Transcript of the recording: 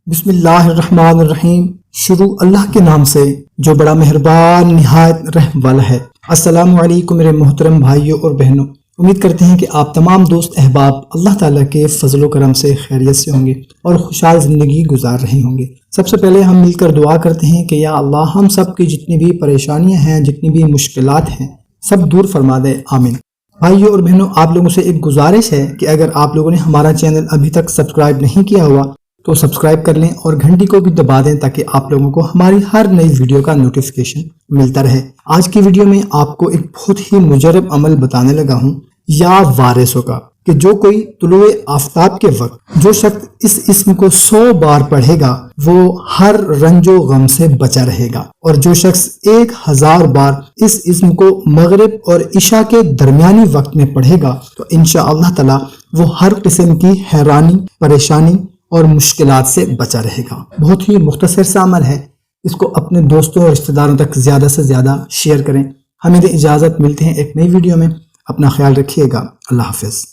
بسم اللہ الرحمن الرحیم۔ شروع اللہ کے نام سے جو بڑا مہربان نہایت رحم والا ہے۔ السلام علیکم میرے محترم بھائیوں اور بہنوں، امید کرتے ہیں کہ آپ تمام دوست احباب اللہ تعالیٰ کے فضل و کرم سے خیریت سے ہوں گے اور خوشحال زندگی گزار رہے ہوں گے۔ سب سے پہلے ہم مل کر دعا کرتے ہیں کہ یا اللہ ہم سب کی جتنی بھی پریشانیاں ہیں، جتنی بھی مشکلات ہیں، سب دور فرما دے، آمین۔ بھائیوں اور بہنوں، آپ لوگوں سے ایک گزارش ہے کہ اگر آپ لوگوں نے ہمارا چینل ابھی تک سبسکرائب نہیں کیا ہوا تو سبسکرائب کر لیں اور گھنٹی کو بھی دبا دیں تاکہ آپ لوگوں کو ہماری ہر نئی ویڈیو کا نوٹیفیکیشن ملتا رہے۔ آج کی ویڈیو میں آپ کو ایک بہت ہی مجرب عمل بتانے لگا ہوں، یا وارثوں کا، کہ جو کوئی طلوع آفتاب کے وقت جو شخص اس اسم کو 100 بار پڑھے گا وہ ہر رنج و غم سے بچا رہے گا، اور جو شخص 1000 بار اس اسم کو مغرب اور عشاء کے درمیانی وقت میں پڑھے گا تو انشاءاللہ تعالی وہ ہر قسم کی حیرانی، پریشانی اور مشکلات سے بچا رہے گا۔ بہت ہی مختصر سا عمل ہے، اس کو اپنے دوستوں اور رشتہ داروں تک زیادہ سے زیادہ شیئر کریں۔ ہمیں دے اجازت، ملتے ہیں ایک نئی ویڈیو میں، اپنا خیال رکھیے گا، اللہ حافظ۔